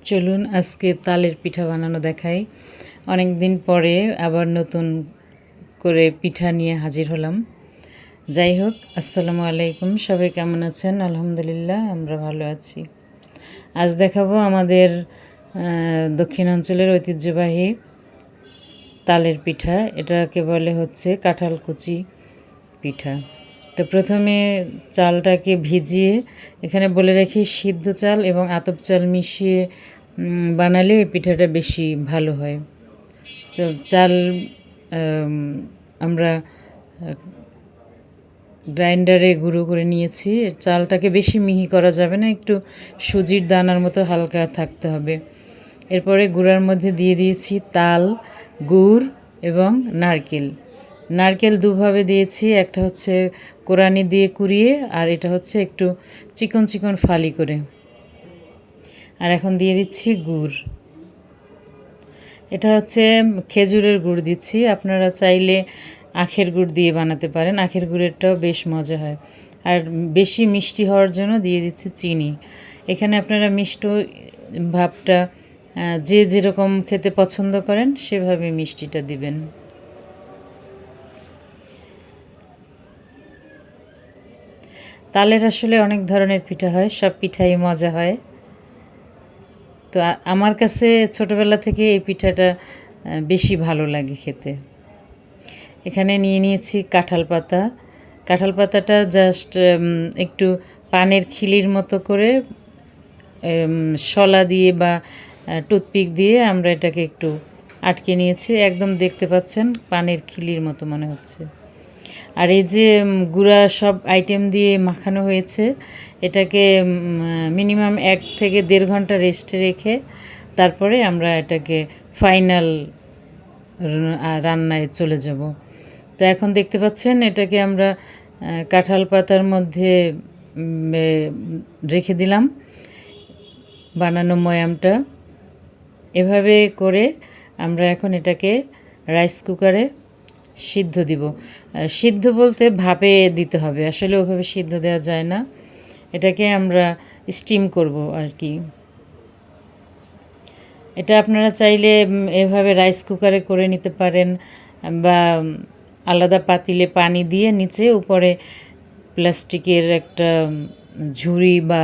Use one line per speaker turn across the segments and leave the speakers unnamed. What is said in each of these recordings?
চলুন আজকে তালের পিঠা বানানো দেখাই। অনেক দিন পরে আবার নতুন করে পিঠা নিয়ে হাজির হলাম। যাই হোক, আসসালামু আলাইকুম, সবাই কেমন আছেন? আলহামদুলিল্লাহ, আমরা ভালো আছি। আজ দেখাবো আমাদের দক্ষিণাঞ্চলের ঐতিহ্যবাহী তালের পিঠা। এটাকে বলে হচ্ছে কাঁঠালকুচি পিঠা। তো প্রথমে চালটাকে ভিজিয়ে, এখানে বলে রাখি সিদ্ধ চাল এবং আতপ চাল মিশিয়ে বানালে এই পিঠাটা বেশি ভালো হয়। তো চাল আমরা গ্রাইন্ডারে গুঁড়ো করে নিয়েছি। চালটাকে বেশি মিহি করা যাবে না, একটু সুজির দানার মতো হালকা থাকতে হবে। এরপরে গুঁড়ার মধ্যে দিয়ে দিয়েছি তাল, গুড় এবং নারকেল। নারকেল দুভাবে দিয়েছি, একটা হচ্ছে কোরানি দিয়ে কুড়িয়ে, আর এটা হচ্ছে একটু চিকন চিকন ফালি করে। আর এখন দিয়ে দিচ্ছি গুড়। এটা হচ্ছে খেজুরের গুড় দিচ্ছি, আপনারা চাইলে আখের গুড় দিয়ে বানাতে পারেন, আখের গুড়েরটাও বেশ মজা হয়। আর বেশি মিষ্টি হওয়ার জন্য দিয়ে দিচ্ছি চিনি। এখানে আপনারা মিষ্টি ভাবটা যে যেরকম খেতে পছন্দ করেন সেভাবে মিষ্টিটা দিবেন। তালের আসলে অনেক ধরনের পিঠা হয়, সব পিঠাই মজা হয়। তো আমার কাছে ছোটোবেলা থেকে এই পিঠাটা বেশি ভালো লাগে খেতে। এখানে নিয়ে নিয়েছি কাঁঠাল পাতা। কাঁঠাল পাতাটা জাস্ট একটু পানের খিলির মতো করে শলা দিয়ে বা টুথপিক দিয়ে আমরা এটাকে একটু আটকে নিয়েছি। একদম দেখতে পাচ্ছেন পানের খিলির মতো মনে হচ্ছে। আর এই যে গুঁড়া সব আইটেম দিয়ে মাখানো হয়েছে, এটাকে মিনিমাম 1 থেকে 1.5 ঘন্টা রেস্টে রেখে তারপরে আমরা এটাকে ফাইনাল রান্নায় চলে যাব। তো এখন দেখতে পাচ্ছেন এটাকে আমরা কাঁঠাল পাতার মধ্যে রেখে দিলাম বানানো ময়ামটা। এভাবে করে আমরা এখন এটাকে রাইস কুকারে সিদ্ধ দিব। সিদ্ধ বলতে ভাপে দিতে হবে, আসলে ওভাবে সিদ্ধ দেওয়া যায় না, এটাকে আমরা স্টিম করব আর কি। এটা আপনারা চাইলে এভাবে রাইস কুকারে করে নিতে পারেন, বা আলাদা পাতিলে পানি দিয়ে নিচে উপরে প্লাস্টিকের একটা ঝুড়ি বা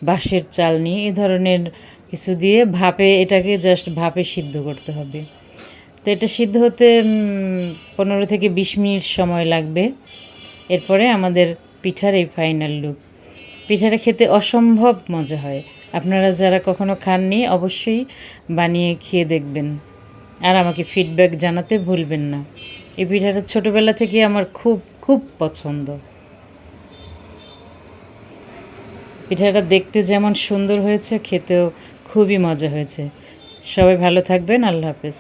বাঁশের চালনি এই ধরনের কিছু দিয়ে ভাপে এটাকে জাস্ট ভাপে সিদ্ধ করতে হবে। তো এটা সিদ্ধ হতে 15 থেকে 20 মিনিট সময় লাগবে। এরপরে আমাদের পিঠার এই ফাইনাল লুক। পিঠাটা খেতে অসম্ভব মজা হয়। আপনারা যারা কখনো খাননি অবশ্যই বানিয়ে খেয়ে দেখবেন, আর আমাকে ফিডব্যাক জানাতে ভুলবেন না। এই পিঠাটা ছোটোবেলা থেকে আমার খুব খুব পছন্দ। পিঠাটা দেখতে যেমন সুন্দর হয়েছে, খেতেও খুবই মজা হয়েছে। সবাই ভালো থাকবেন, আল্লাহ হাফেজ।